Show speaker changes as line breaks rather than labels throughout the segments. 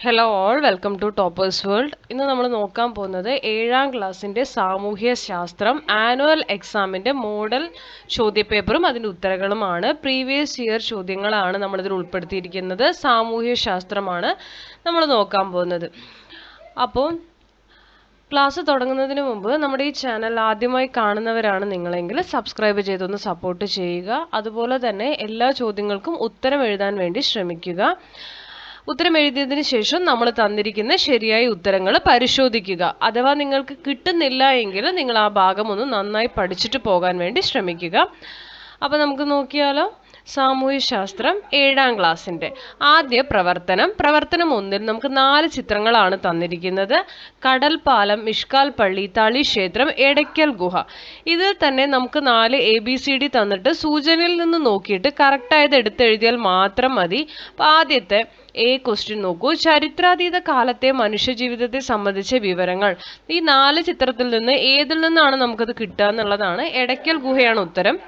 Hello all, welcome to Toppers World. ഇന്ന് നമ്മൾ നോക്കാൻ പോകുന്നത് 7ാം ക്ലാസ്സിൻ്റെ സാമൂഹ്യ ശാസ്ത്രം ആനുവൽ എക്സാമിൻ്റെ മോഡൽ ചോദ്യപേപ്പറും അതിൻ്റെ ഉത്തരങ്ങളുമാണ്. പ്രീവിയസ് ഇയർ ചോദ്യങ്ങളാണ് നമ്മളിതിൽ ഉൾപ്പെടുത്തിയിരിക്കുന്നത്. സാമൂഹ്യ ശാസ്ത്രമാണ് നമ്മൾ നോക്കാൻ പോകുന്നത്. അപ്പോൾ ക്ലാസ് തുടങ്ങുന്നതിന് മുമ്പ് നമ്മുടെ ഈ ചാനൽ ആദ്യമായി കാണുന്നവരാണ് നിങ്ങളെങ്കിൽ സബ്സ്ക്രൈബ് ചെയ്തൊന്ന് സപ്പോർട്ട് ചെയ്യുക. അതുപോലെ തന്നെ എല്ലാ ചോദ്യങ്ങൾക്കും ഉത്തരം എഴുതാൻ വേണ്ടി ശ്രമിക്കുക. ഉത്തരം എഴുതിയതിന് ശേഷം നമ്മൾ തന്നിരിക്കുന്ന ശരിയായ ഉത്തരങ്ങൾ പരിശോധിക്കുക. അഥവാ നിങ്ങൾക്ക് കിട്ടുന്നില്ല എങ്കിൽ നിങ്ങൾ ആ ഭാഗം ഒന്ന് നന്നായി പഠിച്ചിട്ട് പോകാൻ വേണ്ടി ശ്രമിക്കുക. അപ്പോൾ നമുക്ക് നോക്കിയാലോ. സാമൂഹ്യശാസ്ത്രം 7ാം ക്ലാസ്സിൻ്റെ ആദ്യ പ്രവർത്തനം 1 നമുക്ക് 4 ചിത്രങ്ങളാണ് തന്നിരിക്കുന്നത്. കടൽ പാലം, മിഷ്കാൽ പള്ളി, തളി ക്ഷേത്രം, എടയ്ക്കൽ ഗുഹ. ഇതിൽ തന്നെ നമുക്ക് 4 ABCD തന്നിട്ട് സൂചനയിൽ നിന്ന് നോക്കിയിട്ട് കറക്റ്റായത് എടുത്തെഴുതിയാൽ മാത്രം മതി. അപ്പോൾ ആദ്യത്തെ ക്വസ്റ്റ്യൻ നോക്കൂ. ചരിത്രാതീത കാലത്തെ മനുഷ്യജീവിതത്തെ സംബന്ധിച്ച വിവരങ്ങൾ. ഈ 4 ചിത്രത്തിൽ നിന്ന് ഏതിൽ നിന്നാണ് നമുക്കത് കിട്ടുക എന്നുള്ളതാണ്. എടയ്ക്കൽ ഗുഹയാണ് ഉത്തരം.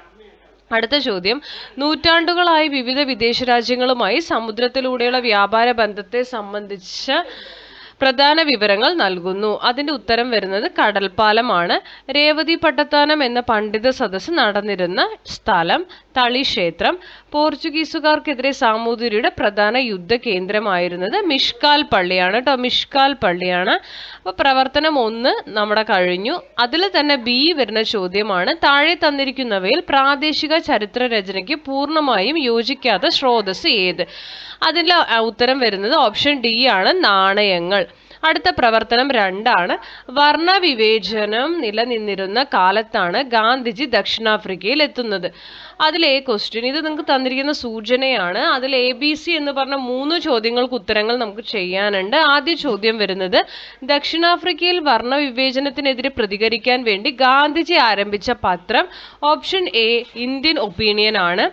അടുത്ത ചോദ്യം, നൂറ്റാണ്ടുകളായി വിവിധ വിദേശ രാജ്യങ്ങളുമായി സമുദ്രത്തിലൂടെയുള്ള വ്യാപാര ബന്ധത്തെ സംബന്ധിച്ച പ്രധാന വിവരങ്ങൾ നൽകുന്നു. അതിന്റെ ഉത്തരം വരുന്നത് കടൽപ്പാലമാണ്. രേവതി പട്ടത്താനം എന്ന പണ്ഡിത സദസ്സ് നടന്നിരുന്ന സ്ഥലം തളി ക്ഷേത്രം. പോർച്ചുഗീസുകാർക്കെതിരെ സാമൂതിരിയുടെ പ്രധാന യുദ്ധ കേന്ദ്രമായിരുന്നത് മിഷ്കാൽ പള്ളിയാണ് കേട്ടോ. മിഷ്കാൽ പള്ളിയാണ്. അപ്പോൾ പ്രവർത്തനം 1 നമ്മുടെ കഴിഞ്ഞു. അതിൽ തന്നെ B വരുന്ന ചോദ്യമാണ്, താഴെ തന്നിരിക്കുന്നവയിൽ പ്രാദേശിക ചരിത്ര രചനയ്ക്ക് പൂർണ്ണമായും യോജിക്കാത്ത സ്രോതസ് ഏത്? അതിൻ്റെ ഉത്തരം വരുന്നത് ഓപ്ഷൻ D ആണ്, നാണയങ്ങൾ. അടുത്ത പ്രവർത്തനം 2 ആണ്. വർണ്ണവിവേചനം നിലനിന്നിരുന്ന കാലത്താണ് ഗാന്ധിജി ദക്ഷിണാഫ്രിക്കയിൽ എത്തുന്നത്. അതിലെ ക്വസ്റ്റ്യൻ, ഇത് നിങ്ങൾക്ക് തന്നിരിക്കുന്ന സൂചനയാണ്. അതിൽ ABC എന്ന് പറഞ്ഞ 3 ചോദ്യങ്ങൾക്ക് ഉത്തരങ്ങൾ നമുക്ക് ചെയ്യാനുണ്ട്. ആദ്യ ചോദ്യം വരുന്നത്, ദക്ഷിണാഫ്രിക്കയിൽ വർണ്ണവിവേചനത്തിനെതിരെ പ്രതികരിക്കാൻ വേണ്ടി ഗാന്ധിജി ആരംഭിച്ച പത്രം. ഓപ്ഷൻ A ഇന്ത്യൻ ഒപ്പീനിയൻ ആണ്.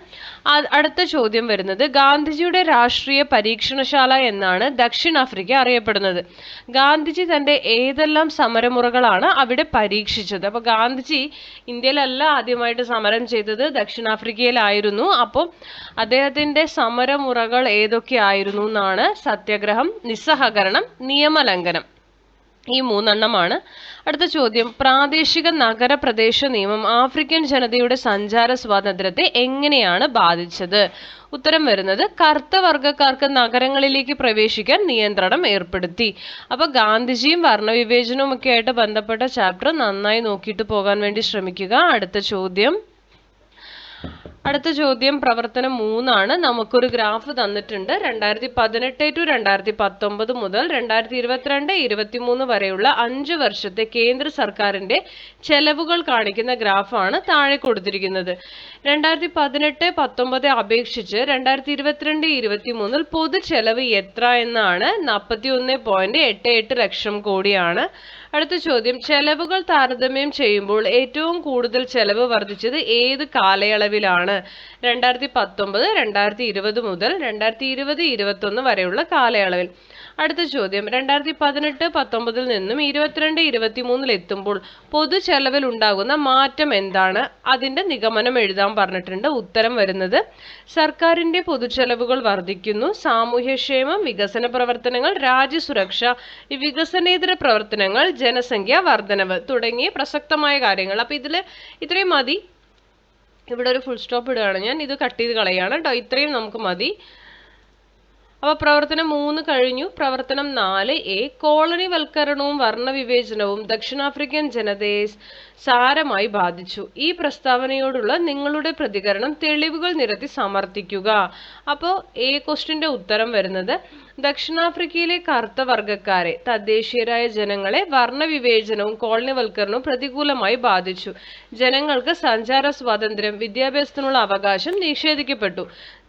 അടുത്ത ചോദ്യം വരുന്നത്, ഗാന്ധിജിയുടെ രാഷ്ട്രീയ പരീക്ഷണശാല എന്നാണ് ദക്ഷിണാഫ്രിക്ക അറിയപ്പെടുന്നത്. ഗാന്ധിജി തന്റെ ഏതെല്ലാം സമരമുറകളാണ് അവിടെ പരീക്ഷിച്ചത്? അപ്പോൾ ഗാന്ധിജി ഇന്ത്യയിലല്ല ആദ്യമായിട്ട് സമരം ചെയ്തത്, ദക്ഷിണാഫ്രിക്കയിലായിരുന്നു. അപ്പോൾ അദ്ദേഹത്തിന്റെ സമരമുറകൾ ഏതൊക്കെയായിരുന്നു എന്നാണ്? സത്യാഗ്രഹം, നിസ്സഹകരണം, നിയമലംഘനം. ഈ 3 എണ്ണമാണ്. അടുത്ത ചോദ്യം, പ്രാദേശിക നഗരപ്രദേശ നിയമം ആഫ്രിക്കൻ ജനതയുടെ സഞ്ചാര സ്വാതന്ത്ര്യത്തെ എങ്ങനെയാണ് ബാധിച്ചത്? ഉത്തരം വരുന്നത് കറുത്ത വർഗ്ഗക്കാർക്ക് നഗരങ്ങളിലേക്ക് പ്രവേശിക്കാൻ നിയന്ത്രണം ഏർപ്പെടുത്തി. അപ്പോൾ ഗാന്ധിജിയും വർണ്ണവിവേചനവും ഒക്കെ ആയിട്ട് ബന്ധപ്പെട്ട ചാപ്റ്റർ നന്നായി നോക്കിയിട്ട് പോകാൻ വേണ്ടി ശ്രമിക്കുക. അടുത്ത ചോദ്യം പ്രവർത്തനം 3 ആണ്. നമുക്കൊരു ഗ്രാഫ് തന്നിട്ടുണ്ട്. 2018 to 2019 മുതൽ 2022-23 വരെയുള്ള 5 വർഷത്തെ കേന്ദ്ര സർക്കാരിന്റെ ചെലവുകൾ കാണിക്കുന്ന ഗ്രാഫാണ് താഴെ കൊടുത്തിരിക്കുന്നത്. 2018-19 അപേക്ഷിച്ച് 2022-23 പൊതു ചെലവ് എത്ര എന്നാണ്? 41.88 ലക്ഷം കോടിയാണ്. അടുത്ത ചോദ്യം, ചെലവുകൾ താരതമ്യം ചെയ്യുമ്പോൾ ഏറ്റവും കൂടുതൽ ചെലവ് വർദ്ധിച്ചത് ഏത് കാലയളവിലാണ്? 2019, 2020 മുതൽ 2020-21 വരെയുള്ള കാലയളവിൽ. അടുത്ത ചോദ്യം, 2018-19 നിന്നും 22-23 എത്തുമ്പോൾ പൊതു ചെലവിൽ ഉണ്ടാകുന്ന മാറ്റം എന്താണ്? അതിന്റെ നിഗമനം എഴുതാൻ പറഞ്ഞിട്ടുണ്ട്. ഉത്തരം വരുന്നത് സർക്കാരിന്റെ പൊതുചെലവുകൾ വർദ്ധിക്കുന്നു. സാമൂഹ്യക്ഷേമം, വികസന പ്രവർത്തനങ്ങൾ, രാജ്യസുരക്ഷ, വികസനേതര പ്രവർത്തനങ്ങൾ, ജനസംഖ്യ വർധനവ് തുടങ്ങിയ പ്രസക്തമായ കാര്യങ്ങൾ. അപ്പൊ ഇത്രയും മതി. ഇവിടെ ഒരു ഫുൾ സ്റ്റോപ്പ് ഇടുകയാണ് ഞാൻ. ഇത് കട്ട് ചെയ്ത് കളയാണ് കേട്ടോ. ഇത്രയും നമുക്ക് മതി. അപ്പോൾ പ്രവർത്തനം 3 കഴിഞ്ഞു. പ്രവർത്തനം 4A, കോളനിവൽക്കരണവും വർണ്ണവിവേചനവും ദക്ഷിണാഫ്രിക്കൻ ജനതയെ സാരമായി ബാധിച്ചു. ഈ പ്രസ്താവനയോടുള്ള നിങ്ങളുടെ പ്രതികരണം തെളിവുകൾ നിരത്തി സമർത്ഥിക്കുക. അപ്പോൾ ക്വസ്റ്റ്യന്റെ ഉത്തരം വരുന്നത്, ദക്ഷിണാഫ്രിക്കയിലെ കറുത്ത വർഗ്ഗക്കാരെ, തദ്ദേശീയരായ ജനങ്ങളെ വർണ്ണവിവേചനവും കോളനിവൽക്കരണവും പ്രതികൂലമായി ബാധിച്ചു. ജനങ്ങൾക്ക് സഞ്ചാര സ്വാതന്ത്ര്യം, വിദ്യാഭ്യാസത്തിനുള്ള അവകാശം നിഷേധിക്കപ്പെട്ടു.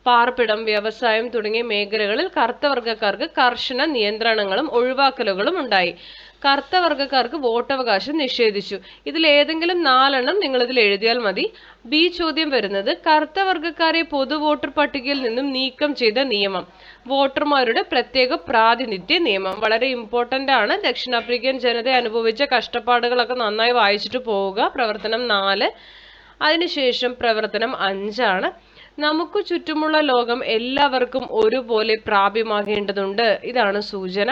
പാർപ്പിടം, വ്യവസായം തുടങ്ങിയ മേഖലകളിൽ കറുത്ത വർഗ്ഗക്കാർക്ക് കർശന നിയന്ത്രണങ്ങളും ഒഴിവാക്കലുകളും ഉണ്ടായി. കറുത്ത വർഗ്ഗക്കാർക്ക് വോട്ടവകാശം നിഷേധിച്ചു. ഇതിൽ ഏതെങ്കിലും 4 എണ്ണം നിങ്ങൾ ഇതിൽ എഴുതിയാൽ മതി. B ചോദ്യം വരുന്നത്, കറുത്ത വർഗ്ഗക്കാരെ പൊതു വോട്ടർ പട്ടികയിൽ നിന്നും നീക്കം ചെയ്ത നിയമം. വോട്ടർമാരുടെ പ്രത്യേക പ്രാതിനിധ്യ നിയമം വളരെ ഇമ്പോർട്ടന്റ് ആണ്. ദക്ഷിണാഫ്രിക്കൻ ജനത അനുഭവിച്ച കഷ്ടപ്പാടുകളൊക്കെ നന്നായി വായിച്ചിട്ട് പോവുക. പ്രവർത്തനം 4. അതിനുശേഷം പ്രവർത്തനം 5 ആണ്. നമുക്ക് ചുറ്റുമുള്ള ലോകം എല്ലാവർക്കും ഒരുപോലെ പ്രാപ്യമാകേണ്ടതുണ്ട്. ഇതാണ് സൂചന.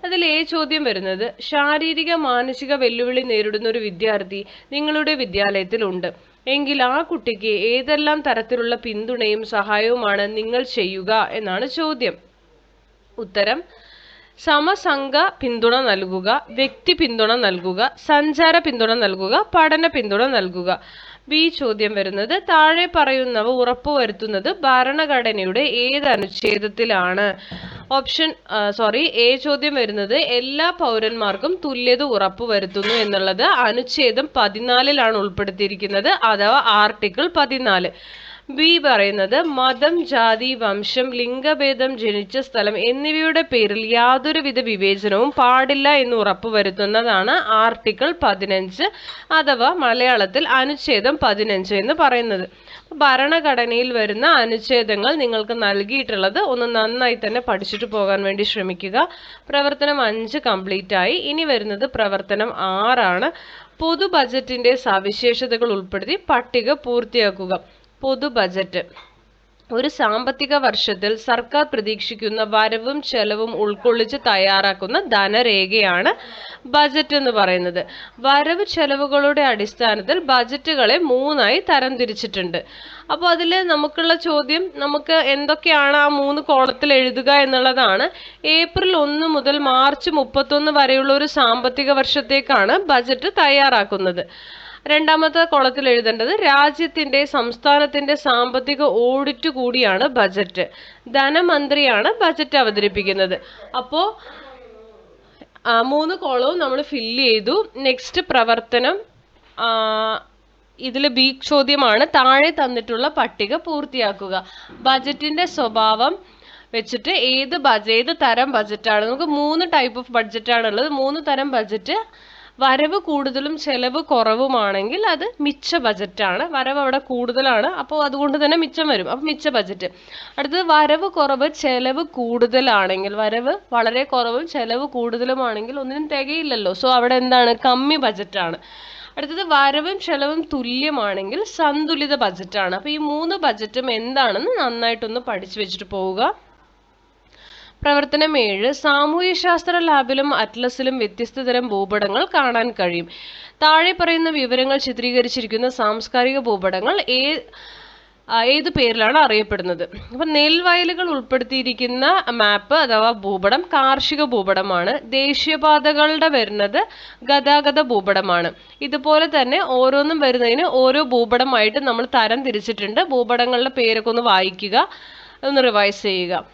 അതിൽ ചോദ്യം വരുന്നത്, ശാരീരിക മാനസിക വെല്ലുവിളി നേരിടുന്ന ഒരു വിദ്യാർത്ഥി നിങ്ങളുടെ വിദ്യാലയത്തിലുണ്ട് എങ്കിൽ ആ കുട്ടിക്ക് ഏതെല്ലാം തരത്തിലുള്ള പിന്തുണയും സഹായവുമാണ് നിങ്ങൾ ചെയ്യുക എന്നാണ് ചോദ്യം. ഉത്തരം, സമസംഘ പിന്തുണ നൽകുക, വ്യക്തി പിന്തുണ നൽകുക, സഞ്ചാര പിന്തുണ നൽകുക, പഠന പിന്തുണ നൽകുക. ബി ചോദ്യം വരുന്നത്, താഴെ പറയുന്നവ ഉറപ്പുവരുത്തുന്നത് ഭരണഘടനയുടെ ഏത് അനുച്ഛേദത്തിലാണ്? എ ചോദ്യം വരുന്നത്, എല്ലാ പൗരന്മാർക്കും തുല്യത ഉറപ്പുവരുത്തുന്നു എന്നുള്ളത് അനുച്ഛേദം 14 ഉൾപ്പെടുത്തിയിരിക്കുന്നത്, അഥവാ ആർട്ടിക്കിൾ 14. ബി പറയുന്നത്, മതം, ജാതി, വംശം, ലിംഗഭേദം, ജനിച്ച സ്ഥലം എന്നിവയുടെ പേരിൽ യാതൊരുവിധ വിവേചനവും പാടില്ല എന്ന് ഉറപ്പുവരുത്തുന്നതാണ് ആർട്ടിക്കിൾ 15, അഥവാ മലയാളത്തിൽ അനുച്ഛേദം 15 എന്ന് പറയുന്നത്. ഭരണഘടനയിൽ വരുന്ന അനുച്ഛേദങ്ങൾ നിങ്ങൾക്ക് നൽകിയിട്ടുള്ളത് ഒന്ന് നന്നായി തന്നെ പഠിച്ചിട്ട് പോകാൻ വേണ്ടി ശ്രമിക്കുക. പ്രവർത്തനം 5 കംപ്ലീറ്റ് ആയി. ഇനി വരുന്നത് പ്രവർത്തനം 6 പൊതു ബജറ്റിന്റെ സവിശേഷതകൾ ഉൾപ്പെടുത്തി പട്ടിക പൂർത്തിയാക്കുക. പൊതു ബജറ്റ് ഒരു സാമ്പത്തിക വർഷത്തിൽ സർക്കാർ പ്രതീക്ഷിക്കുന്ന വരവും ചെലവും ഉൾക്കൊള്ളിച്ച് തയ്യാറാക്കുന്ന ധനരേഖയാണ് ബജറ്റ് എന്ന് പറയുന്നത്. വരവ് ചെലവുകളുടെ അടിസ്ഥാനത്തിൽ ബജറ്റുകളെ 3 തരംതിരിച്ചിട്ടുണ്ട്. അപ്പോൾ അതിൽ നമുക്കുള്ള ചോദ്യം, നമുക്ക് എന്തൊക്കെയാണ് ആ 3 കോളത്തിൽ എഴുതുക എന്നുള്ളതാണ്. ഏപ്രിൽ 1 മുതൽ മാർച്ച് 31 വരെയുള്ള ഒരു സാമ്പത്തിക വർഷത്തേക്കാണ് ബജറ്റ് തയ്യാറാക്കുന്നത്. രണ്ടാമത്തെ കോളത്തിൽ എഴുതേണ്ടത് രാജ്യത്തിന്റെ സംസ്ഥാനത്തിന്റെ സാമ്പത്തിക ഓഡിറ്റ് കൂടിയാണ് ബജറ്റ്. ധനമന്ത്രിയാണ് ബജറ്റ് അവതരിപ്പിക്കുന്നത്. അപ്പോൾ 3 കോളവും നമ്മൾ ഫില്ല് ചെയ്തു. നെക്സ്റ്റ് പ്രവർത്തനം ഇതിൽ ബി ചോദ്യമാണ്, താഴെ തന്നിട്ടുള്ള പട്ടിക പൂർത്തിയാക്കുക. ബജറ്റിന്റെ സ്വഭാവം വെച്ചിട്ട് ഏത് തരം ബജറ്റാണ്? നമുക്ക് 3 ടൈപ്പ് ഓഫ് ബഡ്ജറ്റാണ് ഉള്ളത്. 3 തരം ബജറ്റ്. വരവ് കൂടുതലും ചെലവ് കുറവുമാണെങ്കിൽ അത് മിച്ച ബജറ്റാണ്. വരവ് അവിടെ കൂടുതലാണ്, അപ്പോൾ അതുകൊണ്ട് തന്നെ മിച്ചം വരും, അപ്പോൾ മിച്ച ബജറ്റ്. അടുത്തത് വരവ് കുറവ് ചെലവ് കൂടുതലാണെങ്കിൽ, വരവ് വളരെ കുറവും ചെലവ് കൂടുതലുമാണെങ്കിൽ ഒന്നിനും തികയില്ലല്ലോ, സോ അവിടെ എന്താണ്? കമ്മി ബജറ്റാണ്. അടുത്തത് വരവും ചെലവും തുല്യമാണെങ്കിൽ സന്തുലിത ബജറ്റാണ്. അപ്പോൾ ഈ 3 ബജറ്റും എന്താണെന്ന് നന്നായിട്ടൊന്ന് പഠിച്ചു വെച്ചിട്ട് പോവുക. പ്രവർത്തനം 7 സാമൂഹ്യശാസ്ത്ര ലാബിലും അറ്റ്ലസിലും വ്യത്യസ്ത തരം ഭൂപടങ്ങൾ കാണാൻ കഴിയും. താഴെ പറയുന്ന വിവരങ്ങൾ ചിത്രീകരിച്ചിരിക്കുന്ന സാംസ്കാരിക ഭൂപടങ്ങൾ ഏത് പേരിലാണ് അറിയപ്പെടുന്നത്? അപ്പം നെൽവയലുകൾ ഉൾപ്പെടുത്തിയിരിക്കുന്ന മാപ്പ് അഥവാ ഭൂപടം കാർഷിക ഭൂപടമാണ്. ദേശീയപാതകളുടെ വരുന്നത് ഗതാഗത ഭൂപടമാണ്. ഇതുപോലെ തന്നെ ഓരോന്നും വരുന്നതിന് ഓരോ ഭൂപടമായിട്ട് നമ്മൾ തരം തിരിച്ചിട്ടുണ്ട്. ഭൂപടങ്ങളുടെ പേരൊക്കെ ഒന്ന് വായിക്കുക, ഒന്ന് റിവൈസ് ചെയ്യുക.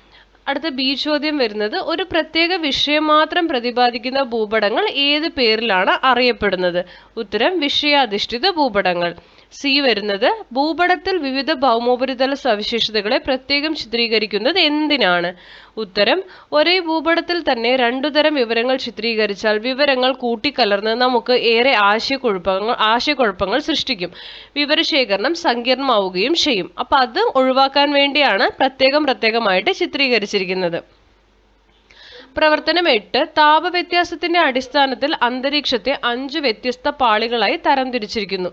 അടുത്ത ബി ചോദ്യം വരുന്നത്, ഒരു പ്രത്യേക വിഷയം മാത്രം പ്രതിപാദിക്കുന്ന ഭൂപടങ്ങൾ ഏത് പേരിലാണ് അറിയപ്പെടുന്നത്? ഉത്തരം, വിഷയാധിഷ്ഠിത ഭൂപടങ്ങൾ. സി വരുന്നത്, ഭൂപടത്തിൽ വിവിധ ഭൗമോപരിതല സവിശേഷതകളെ പ്രത്യേകം ചിത്രീകരിക്കുന്നത് എന്തിനാണ്? ഉത്തരം, ഒരേ ഭൂപടത്തിൽ തന്നെ 2 തരം വിവരങ്ങൾ ചിത്രീകരിച്ചാൽ വിവരങ്ങൾ കൂട്ടിക്കലർന്ന് നമുക്ക് ഏറെ ആശയക്കുഴപ്പങ്ങൾ സൃഷ്ടിക്കും. വിവരശേഖരണം സങ്കീർണമാവുകയും ചെയ്യും. അപ്പൊ അത് ഒഴിവാക്കാൻ വേണ്ടിയാണ് പ്രത്യേകമായിട്ട് ചിത്രീകരിച്ചിരിക്കുന്നത്. പ്രവർത്തനം 8 താപവ്യത്യാസത്തിന്റെ അടിസ്ഥാനത്തിൽ അന്തരീക്ഷത്തെ 5 വ്യത്യസ്ത പാളികളായി തരംതിരിച്ചിരിക്കുന്നു.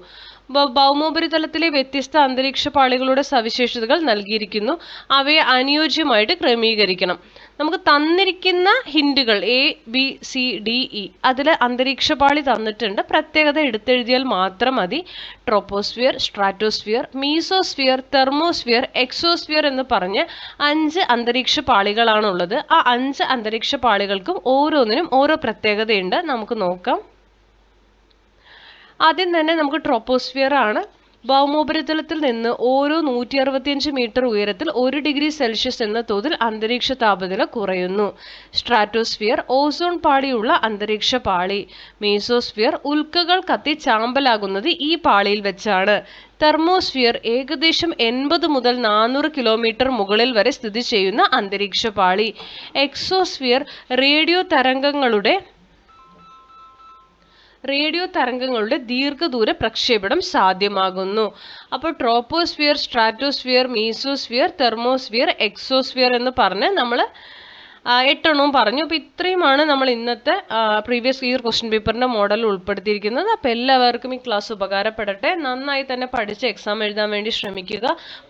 ഭൗമോപരിതലത്തിലെ വ്യത്യസ്ത അന്തരീക്ഷ പാളികളുടെ സവിശേഷതകൾ നൽകിയിരിക്കുന്നു. അവയെ അനുയോജ്യമായിട്ട് ക്രമീകരിക്കണം. നമുക്ക് തന്നിരിക്കുന്ന ഹിന്റുകൾ ABCDE അതിൽ അന്തരീക്ഷ പാളി തന്നിട്ടുണ്ട്. പ്രത്യേകത എടുത്തെഴുതിയാൽ മാത്രം മതി. Troposphere, stratosphere, mesosphere, thermosphere, exosphere എന്ന് പറഞ്ഞ് 5 അന്തരീക്ഷ പാളികളാണുള്ളത്. ആ 5 അന്തരീക്ഷ പാളികൾക്കും ഓരോന്നിനും ഓരോ പ്രത്യേകതയുണ്ട്. നമുക്ക് നോക്കാം. ആദ്യം തന്നെ നമുക്ക് ട്രോപ്പോസ്ഫിയർ ആണ്. ഭൗമോപരിതലത്തിൽ നിന്ന് ഓരോ 165 മീറ്റർ ഉയരത്തിൽ 1 ഡിഗ്രി സെൽഷ്യസ് എന്ന തോതിൽ അന്തരീക്ഷ താപനില കുറയുന്നു. സ്ട്രാറ്റോസ്ഫിയർ ഓസോൺ പാളിയുള്ള അന്തരീക്ഷ പാളി. മീസോസ്ഫിയർ ഉൽക്കകൾ കത്തി ചാമ്പലാകുന്നത് ഈ പാളിയിൽ വെച്ചാണ്. തെർമോസ്ഫിയർ ഏകദേശം 80 മുതൽ 400 കിലോമീറ്റർ മുകളിൽ വരെ സ്ഥിതി ചെയ്യുന്ന അന്തരീക്ഷ പാളി. എക്സോസ്ഫിയർ റേഡിയോ തരംഗങ്ങളുടെ ദീർഘദൂര പ്രക്ഷേപണം സാധ്യമാകുന്നു. അപ്പോൾ troposphere, stratosphere, mesosphere, thermosphere, exosphere എന്ന് പറഞ്ഞ് നമ്മൾ 8 പറഞ്ഞു. അപ്പോൾ ഇത്രയുമാണ് നമ്മൾ ഇന്നത്തെ പ്രീവിയസ് ഇയർ ക്വസ്റ്റ്യൻ പേപ്പറിൻ്റെ മോഡൽ ഉൾപ്പെടുത്തിയിരിക്കുന്നത്. അപ്പോൾ എല്ലാവർക്കും ഈ ക്ലാസ് ഉപകാരപ്പെടട്ടെ. നന്നായി തന്നെ പഠിച്ച് എക്സാം എഴുതാൻ വേണ്ടി ശ്രമിക്കുക.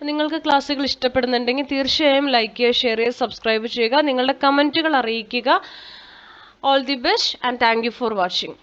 നിങ്ങൾക്ക് ക്ലാസ്സുകൾ ഇഷ്ടപ്പെടുന്നുണ്ടെങ്കിൽ തീർച്ചയായും ലൈക്ക് ചെയ്യുക, ഷെയർ ചെയ്യുക, സബ്സ്ക്രൈബ് ചെയ്യുക, നിങ്ങളുടെ കമൻറ്റുകൾ അറിയിക്കുക. All the best and thank you for watching.